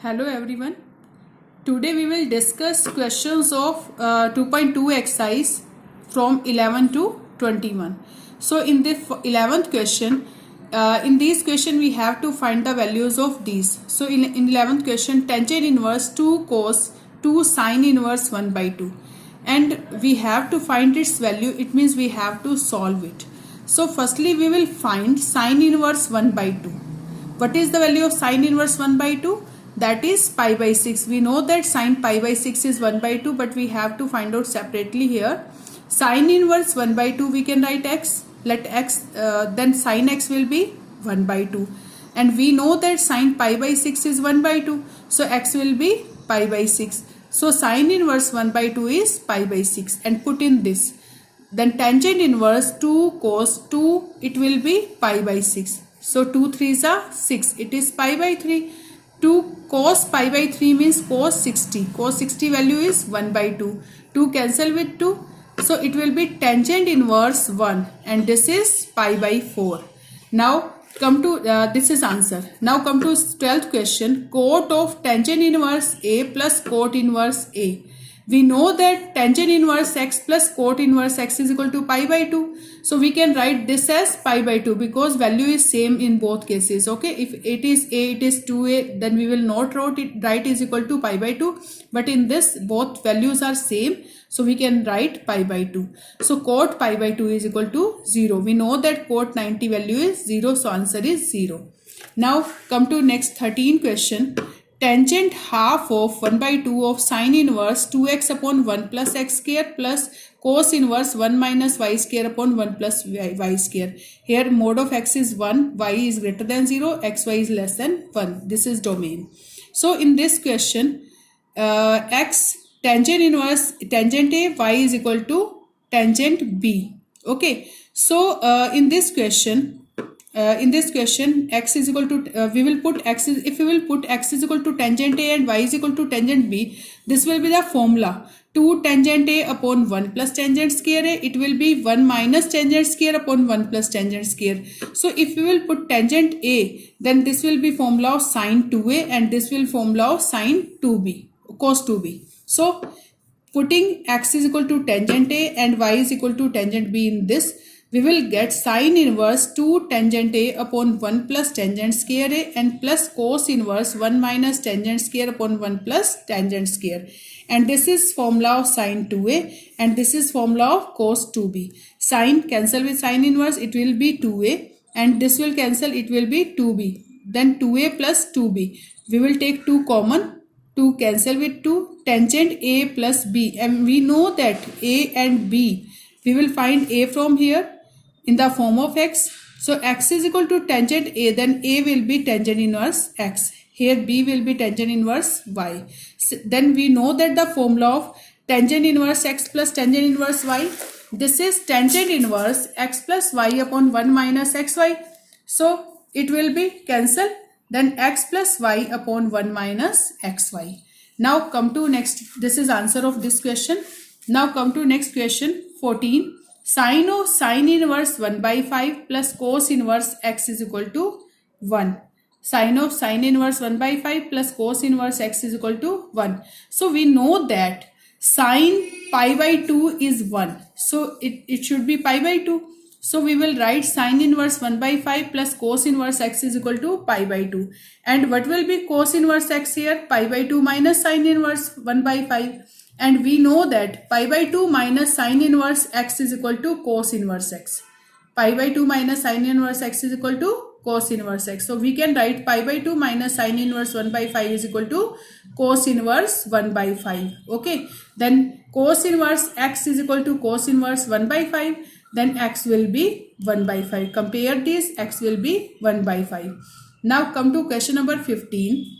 Hello everyone. Today we will discuss questions of 2.2 exercise from 11 to 21. So in the 11th question, in this question we have to find the values of these. So in 11th question, tangent inverse 2 cos 2 sine inverse 1 by 2. And we have to find its value. It means we have to solve it. So firstly we will find sine inverse 1 by 2. What is the value of sine inverse 1 by 2? That is pi by 6. We know that sine pi by 6 is 1 by 2, but we have to find out separately here. Sine inverse 1 by 2 we can write x. Let x, then sine x will be 1 by 2. And we know that sine pi by 6 is 1 by 2. So x will be pi by 6. So sine inverse 1 by 2 is pi by 6. And put in this. Then tangent inverse 2 cos 2, it will be pi by 6. So 2 3s are 6. It is pi by 3. 2 cos pi by 3 means cos 60. Cos 60 value is 1 by 2. 2 cancel with 2. So it will be tangent inverse 1. And this is pi by 4. Now come to, this is answer. Now come to 12th question. Cot of tangent inverse A plus cot inverse A. We know that tangent inverse x plus cot inverse x is equal to pi by 2. So we can write this as pi by 2 because value is same in both cases. Okay, if it is a, it is 2a, then we will not write is equal to pi by 2. But in this, both values are same. So we can write pi by 2. So cot pi by 2 is equal to 0. We know that cot 90 value is 0. So answer is 0. Now come to next 13 question. Tangent half of 1 by 2 of sine inverse 2x upon 1 plus x square plus cos inverse 1 minus y square upon 1 plus y square. Here mode of x is 1, y is greater than 0, xy is less than 1. This is domain. So in this question, x tangent inverse tangent A, y is equal to tangent B. Okay. So in this question, x is equal to, we will put x is, if we will put x is equal to tangent A and y is equal to tangent B, this will be the formula. 2 tangent A upon 1 plus tangent square A, it will be 1 minus tangent square upon 1 plus tangent square. So if we will put tangent A, then this will be formula of sine 2A and this will formula of sine 2B, cos 2B. So putting x is equal to tangent A and y is equal to tangent B in this, we will get sine inverse 2 tangent A upon 1 plus tangent square A and plus cos inverse 1 minus tangent square upon 1 plus tangent square. And this is formula of sine 2A and this is formula of cos 2B. Sine cancel with sine inverse, it will be 2A and this will cancel, it will be 2B. Then 2A plus 2B. We will take 2 common. 2 cancel with 2. Tangent A plus B. And we know that A and B, we will find A from here in the form of x. So x is equal to tangent A, then A will be tangent inverse x. Here B will be tangent inverse y. So then we know that the formula of tangent inverse x plus tangent inverse y, this is tangent inverse x plus y upon 1 minus xy. So it will be cancel, then x plus y upon 1 minus xy. Now come to next, this is answer of this question. Now come to next question 14. Sine of sine inverse 1 by 5 plus cos inverse x is equal to 1. Sine of sine inverse 1 by 5 plus cos inverse x is equal to 1. So we know that sine pi by 2 is 1. So it should be pi by 2. So we will write sine inverse 1 by 5 plus cos inverse x is equal to pi by 2. And what will be cos inverse x here? Pi by 2 minus sine inverse 1 by 5. And we know that pi by 2 minus sine inverse x is equal to cos inverse x. Pi by 2 minus sine inverse x is equal to cos inverse x. So we can write pi by 2 minus sine inverse 1 by 5 is equal to cos inverse 1 by 5. Okay. Then cos inverse x is equal to cos inverse 1 by 5. Then x will be 1 by 5. Compare this, x will be 1 by 5. Now come to question number 15.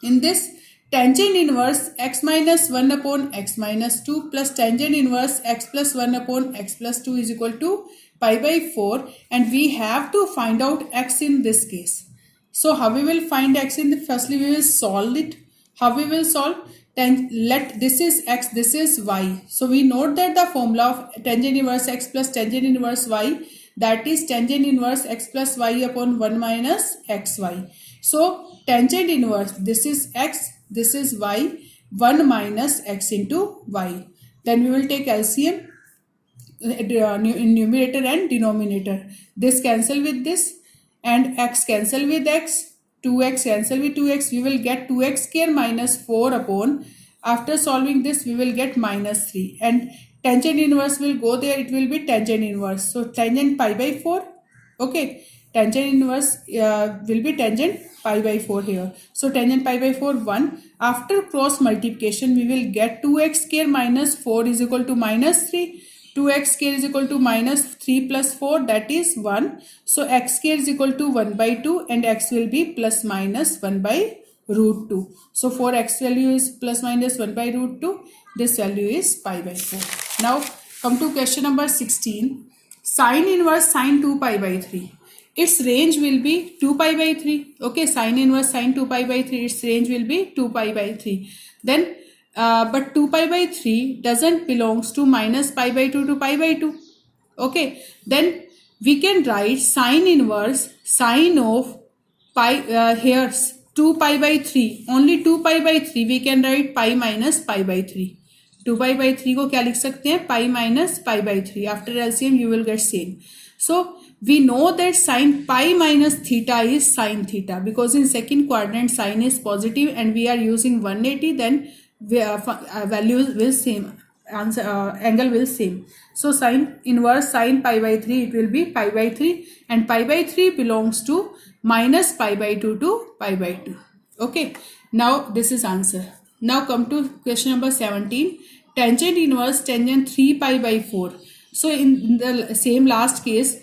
In this, tangent inverse x minus 1 upon x minus 2 plus tangent inverse x plus 1 upon x plus 2 is equal to pi by 4, and we have to find out x in this case. So how we will find x in the, firstly we will solve it. How we will solve? Then let this is x, this is y. So we note that the formula of tangent inverse x plus tangent inverse y, that is tangent inverse x plus y upon 1 minus xy. So tangent inverse, this is x, this is y, 1 minus x into y. Then we will take LCM in numerator and denominator. This cancel with this and x cancel with x, 2x cancel with 2x. We will get 2x square minus 4 upon, after solving this we will get minus 3, and tangent inverse will go there, it will be tangent inverse. So tangent pi by 4, okay, tangent inverse will be tangent pi by 4 here. So tangent pi by 4 1. After cross multiplication we will get 2x square minus 4 is equal to minus 3. 2x square is equal to minus 3 plus 4, that is 1. So x square is equal to 1 by 2 and x will be plus minus 1 by root 2. So for x value is plus minus 1 by root 2. This value is pi by 4. Now come to question number 16. Sine inverse sine 2 pi by 3. Its range will be 2 pi by 3. Okay, sine inverse sine 2 pi by 3. Its range will be 2 pi by 3. Then but 2 pi by 3 doesn't belongs to minus pi by 2 to pi by 2. Okay, then we can write sine inverse sine of pi here 2 pi by 3. Only 2 pi by 3 we can write pi minus pi by 3. 2 pi by 3 को क्या लिख सकते हैं, pi minus pi by 3. After LCM you will get same. So we know that sine pi minus theta is sine theta, because in second quadrant sine is positive and we are using 180, then value will same, answer angle will same. So sine inverse sine pi by 3, it will be pi by 3, and pi by 3 belongs to minus pi by 2 to pi by 2. Okay, now this is answer. Now come to question number 17. Tangent inverse tangent 3 pi by 4. So in the same last case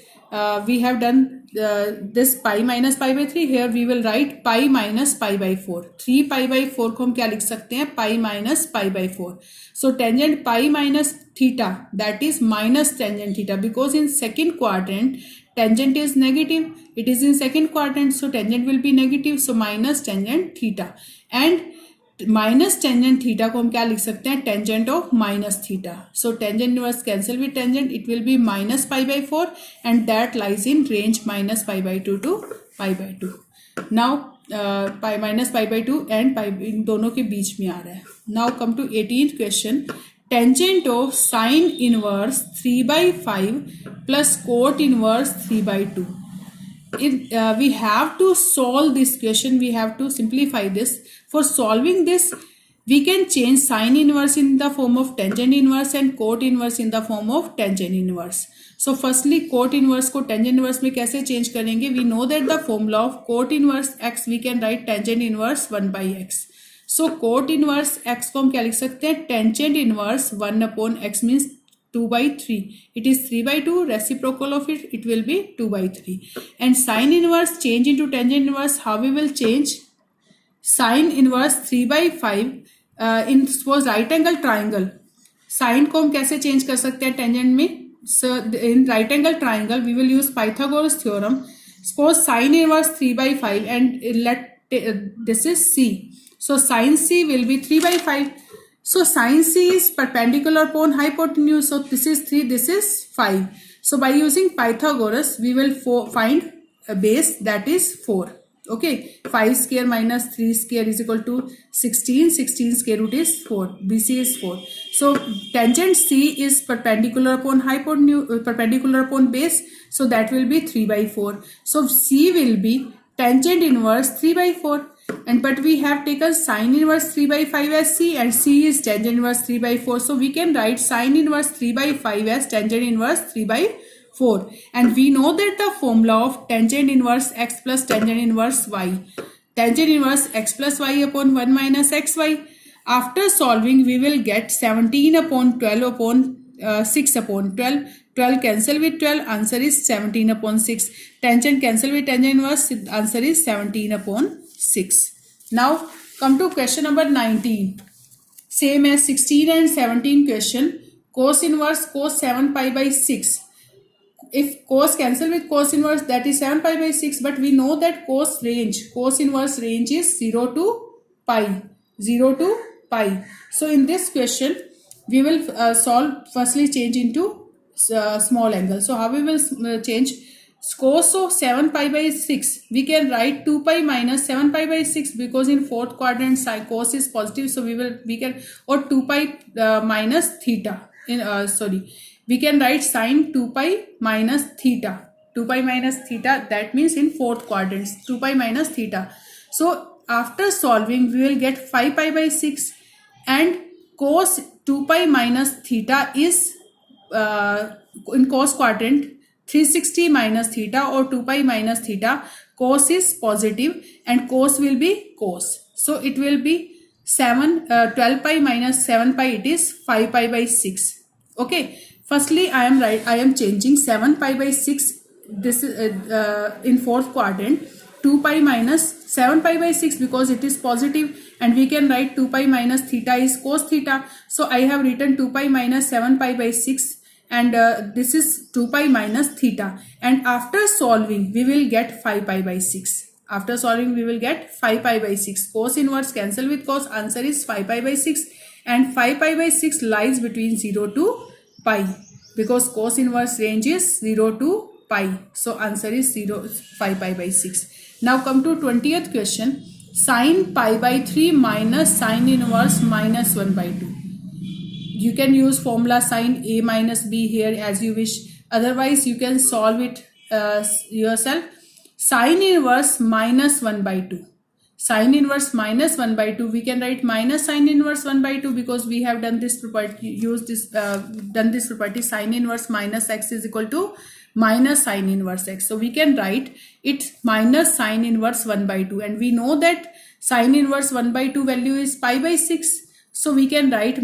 we have done this pi minus pi by 3. Here we will write pi minus pi by 4. 3 pi by 4 को हम क्या लिख सकते हैं, pi minus pi by 4. So tangent pi minus theta, that is minus tangent theta, because in second quadrant tangent is negative. It is in second quadrant, so tangent will be negative. So minus tangent theta, and minus tangent theta को हम क्या लिख सकते हैं, tangent of minus theta. So tangent inverse cancel with tangent, it will be minus pi by 4 and that lies in range minus pi by 2 to pi by 2. Now pi minus pi by 2 and pi इन दोनों के बीच में आ रहा है. Now come to 18th question. Tangent of sine inverse 3 by 5 plus cot inverse 3 by 2. We have to solve this question. We have to simplify this. For solving this, we can change sine inverse in the form of tangent inverse and cot inverse in the form of tangent inverse. So firstly cot inverse को tangent inverse में कैसे change करेंगे? We know that the formula of cot inverse x we can write tangent inverse 1 by x. So cot inverse x को हम क्या लिख सकते हैं, tangent inverse 1 upon x means 2 by 3. It is 3 by 2. Reciprocal of it, it will be 2 by 3. And sine inverse change into tangent inverse. How we will change? Sine inverse 3 by 5 in suppose right angle triangle. Sine को हम कैसे change कर सकते हैं tangent में? So in right angle triangle we will use Pythagoras theorem. Suppose sine inverse 3 by 5 and let this is c. So sine c will be 3 by 5. So sine c is perpendicular upon hypotenuse. So this is 3, this is 5. So by using Pythagoras, we will find a base, that is 4. Okay, 5 square minus 3 square is equal to 16. 16 square root is 4. BC is 4. So tangent c is perpendicular upon hypotenuse, perpendicular upon base. So that will be 3 by 4. So c will be tangent inverse 3 by 4. And but we have taken sine inverse 3 by 5 as c, and c is tangent inverse 3 by 4. So we can write sine inverse 3 by 5 as tangent inverse 3 by 4. And we know that the formula of tangent inverse x plus tangent inverse y. Tangent inverse x plus y upon 1 minus xy. After solving we will get 17 upon 12 upon 6 upon 12. 12 cancel with 12, answer is 17 upon 6. Tangent cancel with tangent inverse, answer is 17 upon 6. Now come to question number 19. Same as 16 and 17 question. Cos inverse cos 7 pi by 6. If cos cancel with cos inverse, that is 7 pi by 6. But we know that cos inverse range is 0 to pi. 0 to pi. So in this question we will solve, firstly change into small angle. So how we will change? cos of 7 pi by 6, we can write 2 pi minus 7 pi by 6 because in fourth quadrant cos is positive, so we can, or 2 pi minus theta in we can write sine 2 pi minus theta. 2 pi minus theta, that means in fourth quadrant 2 pi minus theta. So after solving we will get 5 pi by 6, and cos 2 pi minus theta is in cos quadrant 360 minus theta or 2 pi minus theta. Cos is positive and cos will be cos. So it will be 12 pi minus 7 pi, it is 5 pi by 6. Okay. Firstly, I am changing 7 pi by 6. This is in fourth quadrant. 2 pi minus 7 pi by 6 because it is positive, and we can write 2 pi minus theta is cos theta. So I have written 2 pi minus 7 pi by 6, and this is 2 pi minus theta. And after solving we will get 5 pi by 6. After solving we will get 5 pi by 6. Cos inverse cancel with cos. Answer is 5 pi by 6, and 5 pi by 6 lies between 0 to pi because cos inverse range is 0 to pi. So answer is 5 pi by 6. Now come to 20th question. Sin pi by 3 minus sin inverse minus 1 by 2. You can use formula sin a minus b here as you wish. Otherwise you can solve it yourself. Sin inverse minus 1 by 2. Sin inverse minus 1 by 2, we can write minus sin inverse 1 by 2 because we have done this property, done this property, sin inverse minus x is equal to minus sin inverse x. So we can write it minus sin inverse 1 by 2, and we know that sin inverse 1 by 2 value is pi by 6. So we can write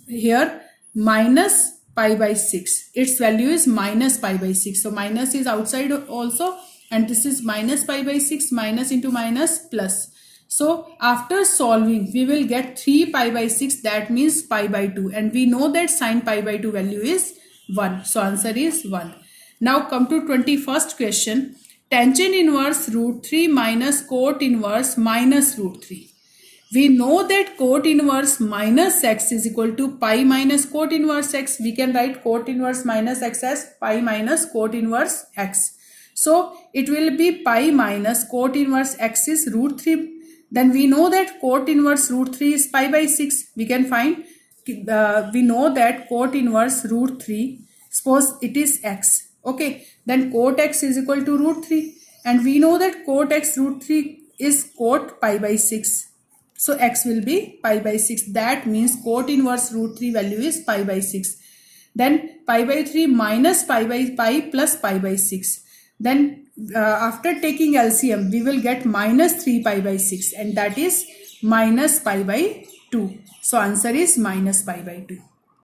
here minus pi by 6. Its value is minus pi by 6. So minus is outside also, and this is minus pi by 6, minus into minus plus. So after solving we will get 3 pi by 6, that means pi by 2, and we know that sin pi by 2 value is 1. So answer is 1. Now come to 21st question. Tangent inverse root 3 minus cot inverse minus root 3. We know that cot inverse minus x is equal to pi minus cot inverse x. We can write cot inverse minus x as pi minus cot inverse x. So it will be pi minus cot inverse x is root 3. Then we know that cot inverse root 3 is pi by 6. We can find, we know that cot inverse root 3, suppose it is x. Okay, then cot x is equal to root 3. And we know that cot x root 3 is cot pi by 6. So x will be pi by 6. That means cot inverse root 3 value is pi by 6. Then pi by 3 minus pi by pi plus pi by 6. Then after taking LCM, we will get minus 3 pi by 6, and that is minus pi by 2. So answer is minus pi by 2.